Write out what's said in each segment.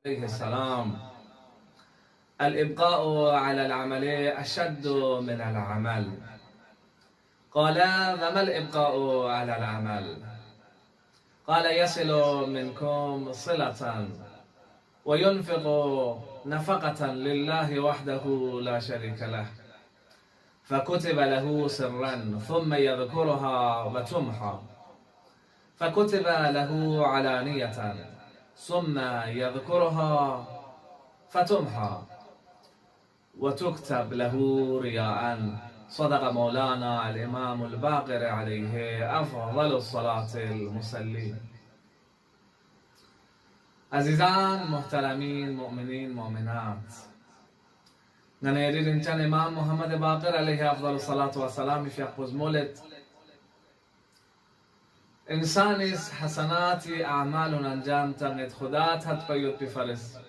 عليه السلام: الإبقاء على العمل أشد من العمل. قال: وما الإبقاء على العمل؟ قال: يصل منكم صلة وينفق نفقة لله وحده لا شريك له، فكتب له سرا ثم يذكرها وتمحى، فكتب له علانية ثم يذكرها فتمحى، وتكتب له رياء. صدق مولانا الإمام الباقر عليه أفضل الصلاة المسلين. عزیزان محترمین مؤمنین مؤمنات، ننیرید انچان امام محمد باقر علیه افضل الصلاة والسلام في اقوز مولد انسانیست حسناتی اعمال انجام تنید خدا تحت پیوت بفرست،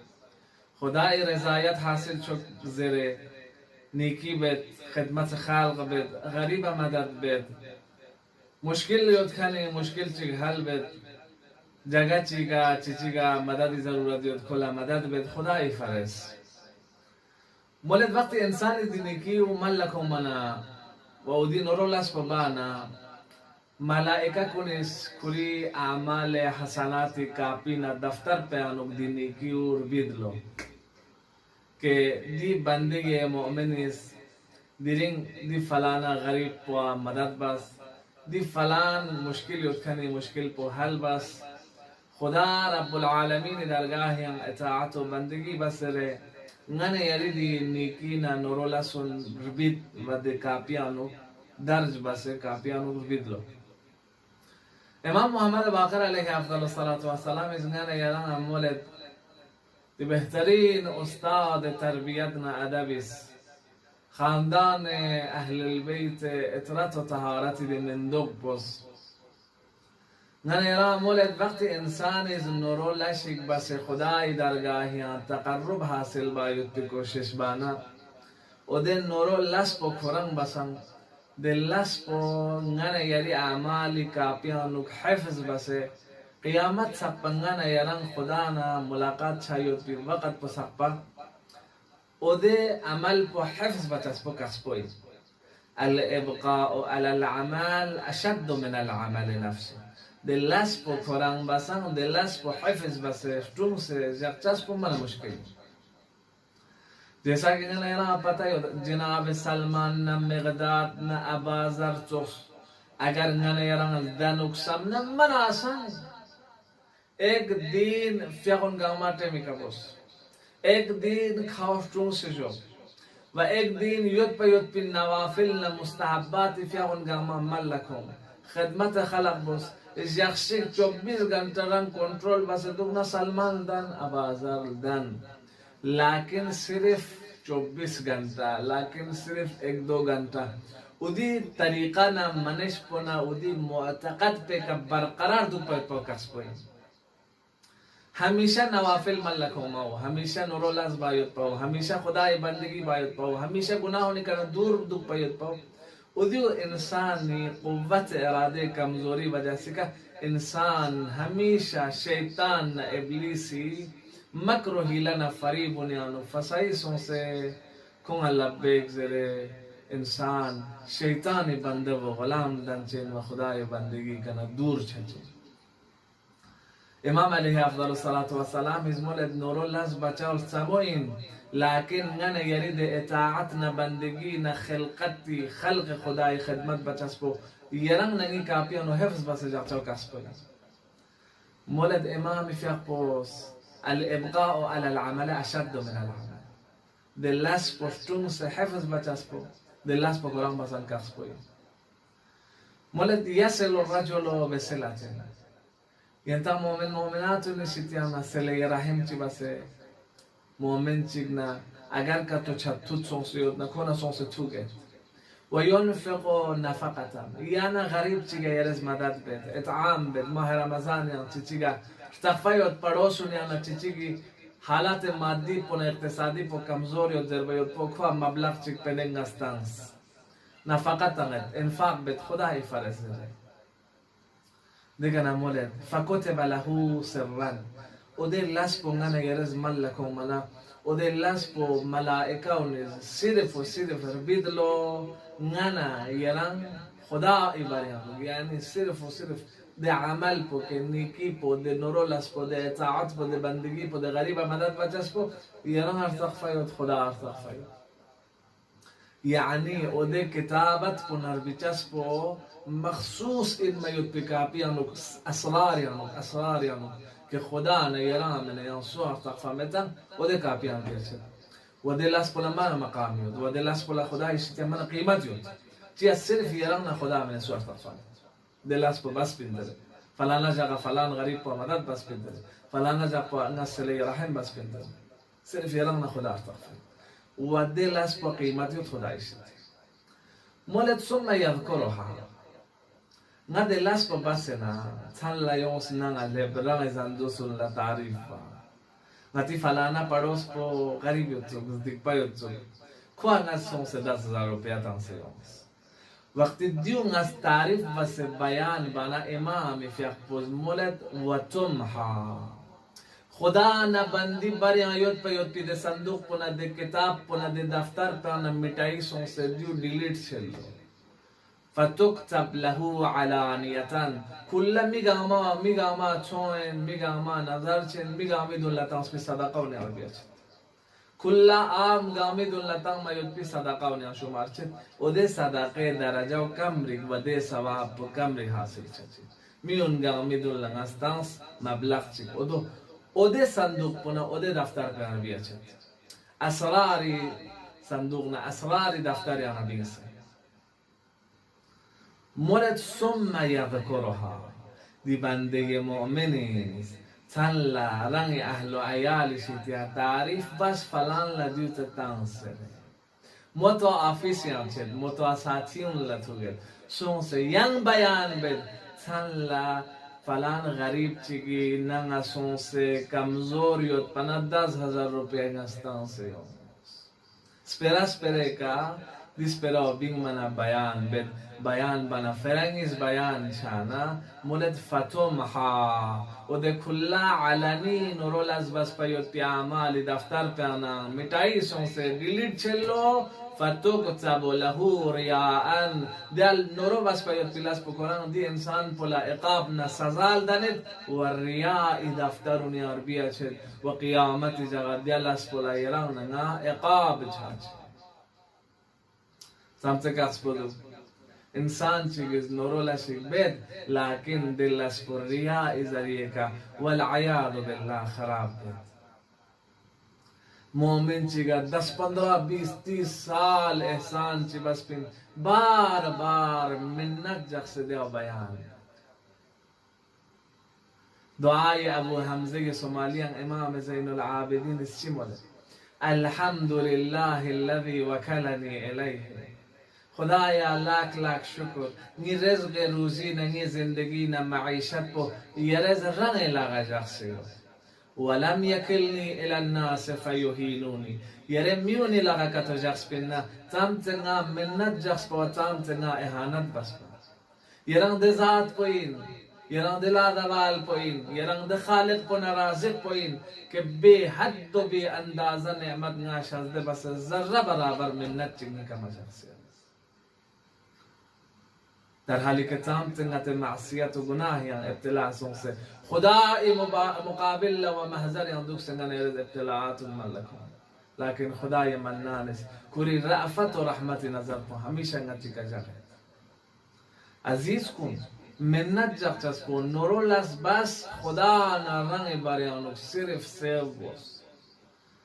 خدای رضایت حاصل شد زیر نیکی بید، خدمت خلق بید، غریب مدد بید، مشکل یاد کنی مشکل چی حل بید، جگہ چیگا مدد ضرورت یاد کلا مدد بید، خدای فرست. مولد وقت انسانی دی نیکی و ملکو منا و او دی نورو لس پبانا ملائکہ کنیس کری اعمال حسناتی کاپینا دفتر پیانوک دی نیکی اور بیدلو کہ دی بندگی مؤمنیس دی فلانا غریب پوا مدد بس، دی فلان مشکل یتکنی مشکل پو حل بس، خدا رب العالمین درگاهی اطاعت و بندگی بسره ننے یریدی نیکینا نورولا سن ربید و دی کاپیانو درج بسه کاپیانو ربید لو. امام محمد باقر علیه افضل الصلاة والسلام از ننے یران مولد دی بهترین استاد تربیتنا ادبیس، خاندان اهل البیت اطرت و طهارت دی مندوق بس. ننیرا مولد وقتی انسان از نورو لشک بس خدای درگاهیان تقرب حاصل باید تی کوشش بانا و دن نورو لسپ و کرنگ بسن دل لسپ و ننه یری اعمالی کاپیانوک حفظ بسه قیامت سپنگن یرن خدانا ملاقات چایوت بی وقت پو سپا و ده عمل پو حفظ بچسپو کسپوی. الابقاء على العمل اشد من العمل نفسه. دل لسپ و کرنگ بسن و دل لسپ و حفظ بسه شتون سے جرچسپو من مشکل. جیسا کہ یہاں پتہ ہے جناب سلمان نہ مقداد نہ ابازر چوس اگر یہاں دنوک سمنا من آسان ایک دین فیقون گاماتے میں کبوس ایک دین کھاوشتون سے جو و ایک دین یود پہ نوافل نہ مستحبات فیقون گاما ملکوں خدمت خلق بوس اس یخشک 24 گھنٹہ رنگ کنٹرول بس دگنا سلمان دن ابازر دن لیکن صرف 24 گھنٹہ لیکن صرف 1-2 گھنٹہ ادی طریقہ نہ منش پونا ادی معتقد پہ کا برقرار دو پہ پوکس پوئی ہمیشہ نوافل ملکوں ماؤ ہمیشہ نورولاز بایت پاؤ ہمیشہ خدای بندگی بایت پاؤ ہمیشہ گناہوں نکرنا دور دو پیت پاؤ ادیو انسانی قوت ارادے کمزوری وجہ سے کہ انسان ہمیشہ شیطان ابلیسی مکر ہیلنا فریب نیانو فسائسوں سے کون لبیک زرے انسان شیطان بندے و غلام دنچین و خدای بندگی کنا دور چھچے. امام علیہ افضل الصلاة والسلام از مولد نورو لز بچاول سبوین لیکن نن یرید اطاعتنا بندگینا خلقتی خلق خدای خدمت بچسپو یرنگ نگی کاپیانو حفظ بس جاچاو کسپو. مولد امام فیقوس الابقاء على العمل اشد من العمل. دل لسپو شتون سے حفظ بچسپو دل لسپو قرآن بسن کسپو. مولد يصل الرجل بصلته ینتا مومن مومناتو نشتیانا سلی رحم چی بسه مومن چیگنا اگر که تو چطوت سونسی یود نکنه سونسی توگه و ینفقو نفقتا یانا غریب چیگه یرز مدد بید اطعام بید ماه رمضان یان چی چیگه تخفه یود پڑوسون یانا چی چیگی حالات مادی پون اقتصادی پو کمزور یود ضربه یود پو خواه مبلغ چیگ پننگ استانس نفقتا بید انفاق بید خدای فرز ده دیگه مولد فکتب له سرا ode laspo ngana yeres mallako mana ode laspo malaika uniz sirf bidlo ngana yerang khuda ibariya yani sirf de amal po ke niki po de norolas po de taat po de bandigi po de gariba madad bachas po yerang artaqfayot khuda artaqfayot يعني ودي كتابة بنربيتاس بو مخصوص إن ما يتبكابي يعني أسرار يعني كخدا نيران من ينصور تقفمتا ودي كابي يعني بيرسل ودي لاس بولا ما مقام يود ودي لاس بولا خدا يشتي من قيمة يود تي السلف يران خدا من ينصور تقفمتا دي لاس بو بس بندر فلانا جاغا فلان غريب بو مدد بس بندر فلانا جاغا ناس لي رحم بس بندر سلف يران خدا تقفمتا ودي لاس بو قيمة يود خدا يشتي مولد ثم يذكرها نادي لاس بو بسنا تلا يوس نانا لبران زندوسون لا تعريفا ناتي فلانا پڑوس پو غریب يوتسو ديك با يوتسو كوا ناس سون سے 10,000 روپیہ تنسيونس وقت ديو ناس تعريف بس بيان بنا امام في اخبوز مولد وتمحا خدا نا بندی بری آیوت پہ یوت پی دے صندوق پنا دے کتاب پنا دے دفتر پنا مٹائی سون سے دیو ڈیلیٹ چلو فتكتب له علانية كل ميغاما تشوين ميغاما نظرچن ميغامي دولتان سبي صدقه ونعبيت كل عام غامي دولتان ما يلبي صدقه ونعشمارچن ودي صدقه درجه وكمري ودي ثواب وكمري حاصل چچ ميون غامي دولتان استانس مبلغ چك ودي صندوق پنا ودي دفتر پر بيچ اسراري صندوقنا اسراري دفتر يا نبي مورد ثم يذكرها دي بنده مؤمنين تلا رنگ اهل و عيال شتيا تعريف بس فلان لديو تتانسر متو آفيسيان چد متو اساتيون لتوگل سون سے ين بیان بد تلا فلان غریب چگی ننگا سون سے کمزور یوت پنا 10,000 روپیہ گستان سے spera ka dispera bing mana bayan bed bayan bana فرنگیز bayan شانا مولد فتومها ودے کلا علنی نورول از بس پیوت پی اعمال دفتر پیانا مٹائی سون سے ڈیلیٹ چلو فتكتب له رياء دل نورو بس پیوت پیلاس پکران دی انسان پلا عقاب نا سزال دند والرياء دفترنی عربیہ چد وقیامت جگہ دل اس پلا ایران نا عقاب چاچ سامتك أسبوع إنسان شيء نورو لا شيء بيد لكن دل أسبوع رياء إزريكا والعياذ بالله خراب مؤمن شيء 10 15 20 30 سال إحسان شيء بس بين بار منك جخس ديو بيان دعاء أبو حمزة صوماليا إمام زين العابدين الشمال الحمد لله الذي وكلني إليه خدایا لاکھ لاکھ شکر نی رزق روزی نی زندگی نہ معیشت کو یرز رنگ لگا جخسی ولم يكلني الى الناس فيهينوني يرميوني لغا كتو جخس بنا تامتنا منت جخس بو تامتنا اهانت بس يران دي ذات پوين يران دي لادوال پوين يران دي خالق پو نرازق پوين کہ بے حد و بے اندازہ نعمت ناشاز دے بس ذرہ برابر منت چنگی کما جخسی در حالی که تامتنت معصیت و گناه یعنی ابتلاع سونسه خدای مقابل و محضر یعنی دوک سنگن یرد ابتلاعات ملکون لیکن خدای منانس کوری رأفت و رحمت نظر کو همیشه نتی که جگه عزیز کن منت جگ چس کن نورو لس بس خدا نرنگ باریانو صرف سیو بوس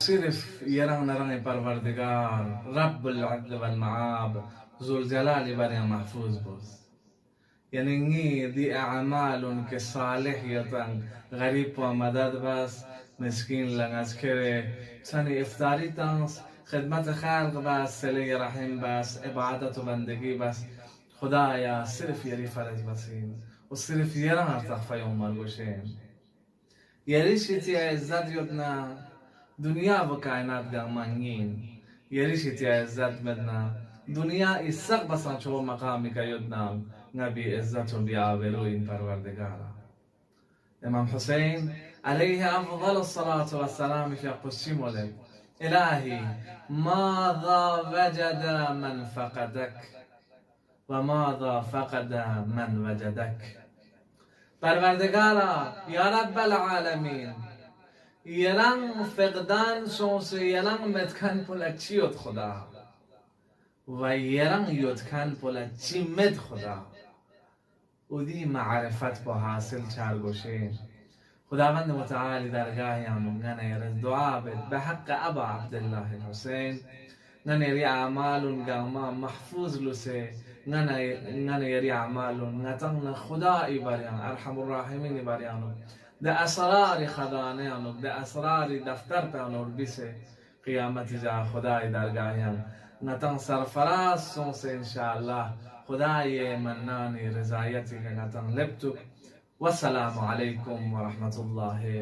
صرف يران نرنگ پروردگار رب العدل والمعاب ذو الجلال باریان محفوظ بوس يعني دي أعمال كصالحية غريب ومدد بس مسكين لناس كره تاني إفطاري تانس خدمت خلق بس سلي رحم بس عبادت و بندگی بس خدایا صرف يري فرج بسين وصرف يران ارتخف يوم الگوشين يري شتي عزت يدنا دنيا و کائنات گامانگين يري شتي عزت مدنا دنیا اسق بسان چو مقامی کا یدنا نبی عزت و بیاولو این پروردگارا امام حسین عليه أفضل الصلاة والسلام في قدسي مولد إلهي ماذا وجد من فقدك وماذا فقد من وجدك. پروردگارا یا رب العالمین یلان فقدان شونس یلان متکن پولا چیوت خدا و یلان یوتکن پولا چی مد خدا و دی معرفت با حاصل چارگوشه خداوند متعالی درگاهی آنگانه یرز دعا بد به حق ابا عبدالله الحسین نن یری اعمال گاما محفوظ لسه نن یری اعمال نتن خدای باریان ارحم الراحمین باریانو ده اسرار خدانیانو ده اسرار دفتر تانو بیسه قیامت جا خدای درگاهیان نتن سرفراز سونس انشاءالله خدای منانی رضایتی که نتن لبتو. والسلام عليكم ورحمة الله